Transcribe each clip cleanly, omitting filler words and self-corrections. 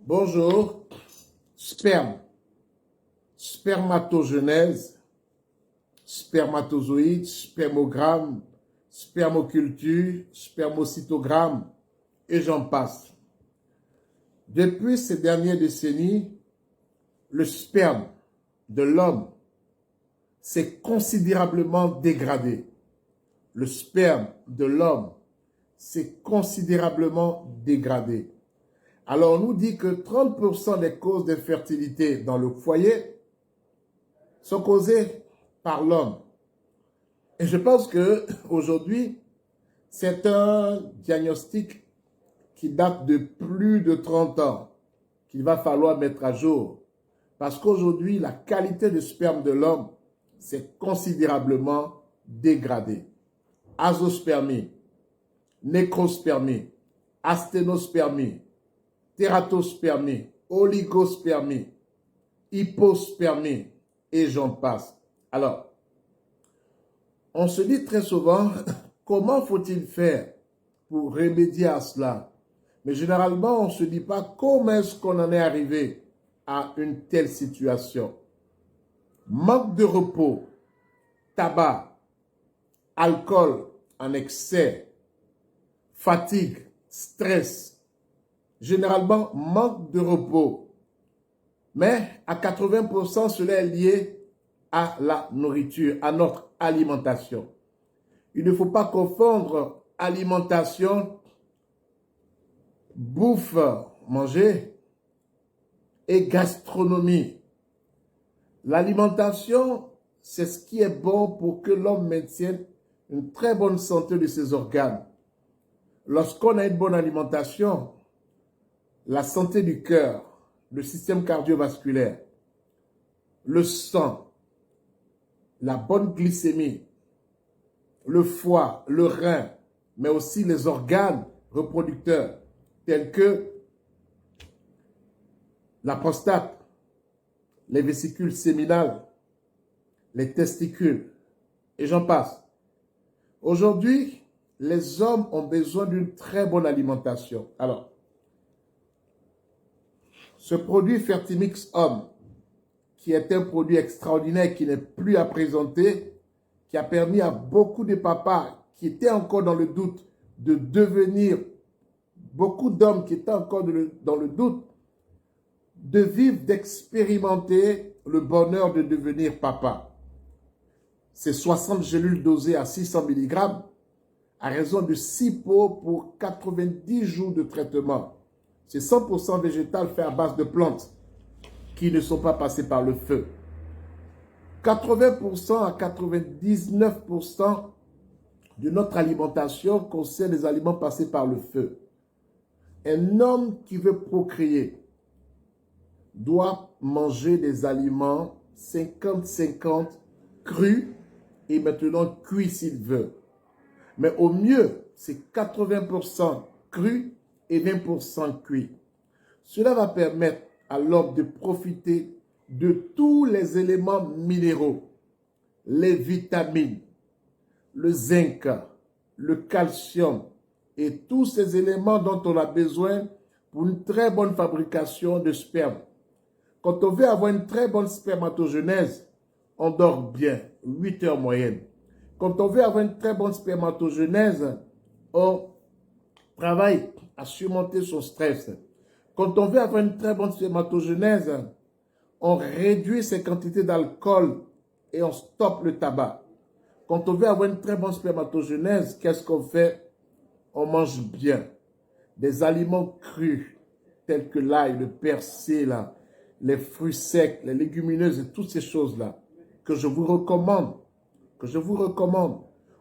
Bonjour, sperme, spermatogenèse, spermatozoïde, spermogramme, spermoculture, spermocytogramme, et j'en passe. Depuis ces dernières décennies, le sperme de l'homme s'est considérablement dégradé. Le sperme de l'homme s'est considérablement dégradé. Alors, on nous dit que 30% des causes d'infertilité dans le foyer sont causées par l'homme. Et je pense qu'aujourd'hui, c'est un diagnostic qui date de plus de 30 ans qu'il va falloir mettre à jour. Parce qu'aujourd'hui, la qualité de sperme de l'homme s'est considérablement dégradée. Azoospermie, nécrospermie, asténospermie, tératospermie, oligospermie, hypospermie, et j'en passe. Alors, on se dit très souvent, comment faut-il faire pour remédier à cela? Mais généralement, on ne se dit pas comment est-ce qu'on en est arrivé à une telle situation. Manque de repos, tabac, alcool en excès, fatigue, stress, généralement manque de repos. Mais à 80%, cela est lié à la nourriture, à notre alimentation. Il ne faut pas confondre alimentation, bouffe, manger, et gastronomie. L'alimentation, c'est ce qui est bon pour que l'homme maintienne une très bonne santé de ses organes. Lorsqu'on a une bonne alimentation, la santé du cœur, le système cardiovasculaire, le sang, la bonne glycémie, le foie, le rein, mais aussi les organes reproducteurs tels que la prostate, les vésicules séminales, les testicules, et j'en passe. Aujourd'hui, les hommes ont besoin d'une très bonne alimentation. Alors, ce produit Fertimix Homme, qui est un produit extraordinaire qui n'est plus à présenter, qui a permis à beaucoup de papas qui étaient encore dans le doute de devenir, beaucoup d'hommes qui étaient encore dans le doute, de vivre, d'expérimenter le bonheur de devenir papa. C'est 60 gélules dosées à 600 mg à raison de 6 pots pour 90 jours de traitement. C'est 100% végétal fait à base de plantes qui ne sont pas passées par le feu. 80% à 99% de notre alimentation concerne les aliments passés par le feu. Un homme qui veut procréer doit manger des aliments 50-50 crus et maintenant cuits s'il veut. Mais au mieux, c'est 80% crus et 20% cuits. Cela va permettre à l'homme de profiter de tous les éléments minéraux, les vitamines, le zinc, le calcium et tous ces éléments dont on a besoin pour une très bonne fabrication de sperme. Quand on veut avoir une très bonne spermatogenèse, on dort bien, 8 heures moyenne. Quand on veut avoir une très bonne spermatogenèse, on travaille à surmonter son stress. Quand on veut avoir une très bonne spermatogenèse, on réduit ses quantités d'alcool et on stoppe le tabac. Quand on veut avoir une très bonne spermatogenèse, qu'est-ce qu'on fait? On mange bien. Des aliments crus, tels que l'ail, le persil, les fruits secs, les légumineuses et toutes ces choses-là, que je vous recommande.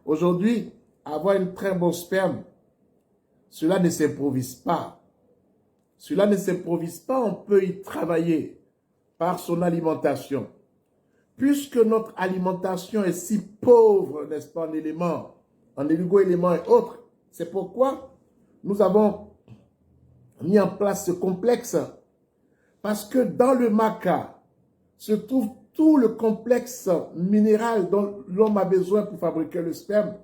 Aujourd'hui, avoir une très bonne sperme, cela ne s'improvise pas. Cela ne s'improvise pas, on peut y travailler par son alimentation. Puisque notre alimentation est si pauvre, n'est-ce pas, en éléments, en oligo-éléments et autres, c'est pourquoi nous avons mis en place ce complexe. Parce que dans le maca se trouve tout le complexe minéral dont l'homme a besoin pour fabriquer le sperme.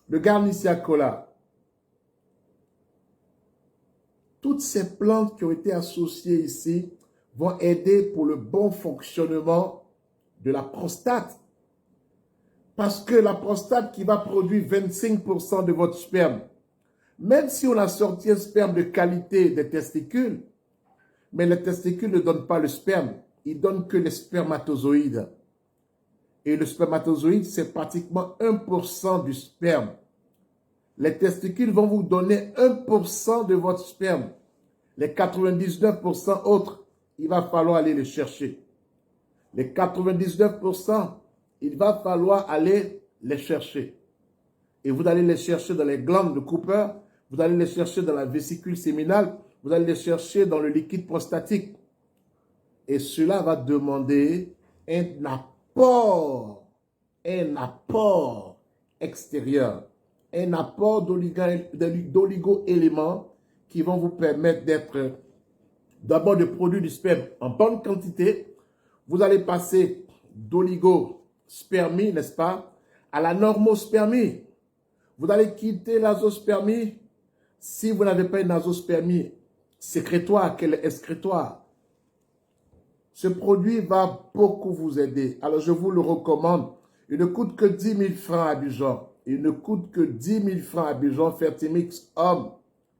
Le Garnicia cola. toutes ces plantes qui ont été associées ici vont aider pour le bon fonctionnement de la prostate. Parce que la prostate qui va produire 25% de votre sperme, même si on a sorti un sperme de qualité des testicules, mais les testicules ne donnent pas le sperme, ils donnent que les spermatozoïdes. Et le spermatozoïde, c'est pratiquement 1% du sperme. Les testicules vont vous donner 1% de votre sperme. Les 99% autres, il va falloir aller les chercher. Les 99%, il va falloir aller les chercher. Et vous allez les chercher dans les glandes de Cooper, vous allez les chercher dans la vésicule séminale, vous allez les chercher dans le liquide prostatique. Et cela va demander un apport extérieur, un apport d'oligo-éléments qui vont vous permettre d'être, d'abord de produire du sperme en bonne quantité. Vous allez passer d'oligospermie, n'est-ce pas, à la normospermie. Vous allez quitter l'azospermie si vous n'avez pas une azospermie sécrétoire, qu'elle est excrétoire. Ce produit va beaucoup vous aider. Alors, je vous le recommande. Il ne coûte que 10 000 francs à Abidjan. Il ne coûte que 10 000 francs à Abidjan. Fertimix Homme,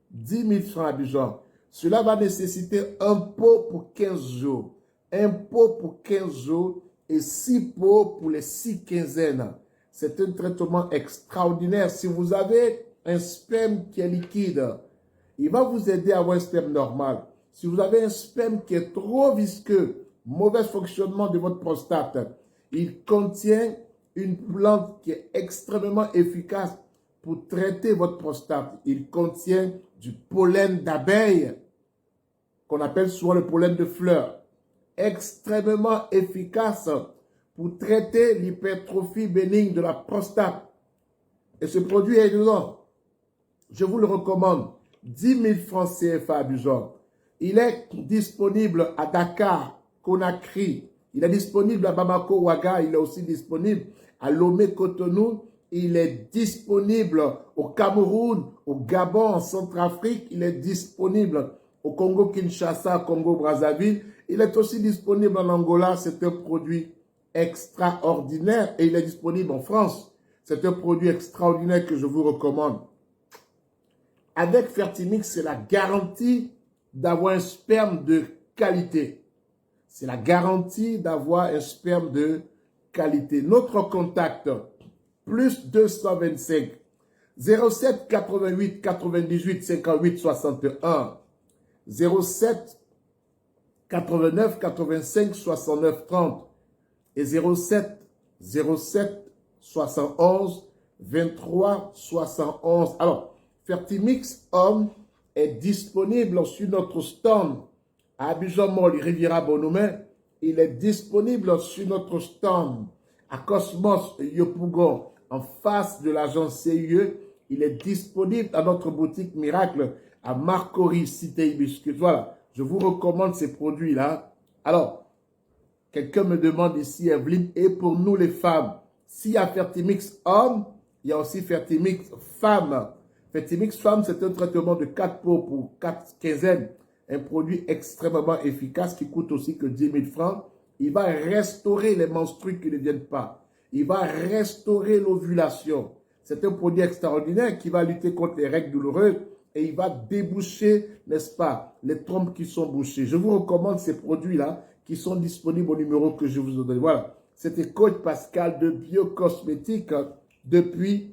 10 000 francs à Abidjan. Cela va nécessiter un pot pour 15 jours. Un pot pour 15 jours et 6 pots pour les 6 quinzaines. C'est un traitement extraordinaire. Si vous avez un sperme qui est liquide, il va vous aider à avoir un sperme normal. Si vous avez un sperme qui est trop visqueux, mauvais fonctionnement de votre prostate, il contient une plante qui est extrêmement efficace pour traiter votre prostate. Il contient du pollen d'abeille, qu'on appelle souvent le pollen de fleurs, extrêmement efficace pour traiter l'hypertrophie bénigne de la prostate. Et ce produit est dedans. Je vous le recommande. 10 000 francs CFA à Abidjan. Il est disponible à Dakar, Conakry. Il est disponible à Bamako, Ouaga. Il est aussi disponible à Lomé, Cotonou. Il est disponible au Cameroun, au Gabon, en Centrafrique. Il est disponible au Congo Kinshasa, Congo Brazzaville. Il est aussi disponible en Angola. C'est un produit extraordinaire et il est disponible en France. C'est un produit extraordinaire que je vous recommande. Avec Fertimix, c'est la garantie d'avoir un sperme de qualité. C'est la garantie d'avoir un sperme de qualité. Notre contact, plus 225 07 88 98 58 61 07 89 85 69 30 et 07 71 23 71. Alors, Fertimix Homme est disponible sur notre stand à Abidjan Mall, Riviera Bonhomet. Il est disponible sur notre stand à Cosmos Yopougon, en face de l'agence CIE. Il est disponible à notre boutique Miracle à Marcory, Cité Hibiscus. Voilà, je vous recommande ces produits-là. Alors, quelqu'un me demande ici, Evelyne, et pour nous les femmes, s'il y a Fertimix Homme, il y a aussi Fertimix Femme. Fertimix Femme, c'est un traitement de 4 pots pour 4 quinzaines. Un produit extrêmement efficace qui coûte aussi que 10 000 francs. Il va restaurer les menstrues qui ne viennent pas. Il va restaurer l'ovulation. C'est un produit extraordinaire qui va lutter contre les règles douloureuses et il va déboucher, n'est-ce pas, les trompes qui sont bouchées. Je vous recommande ces produits-là qui sont disponibles au numéro que je vous ai donné. Voilà, c'était Coach Pascal de Biocosmétique depuis...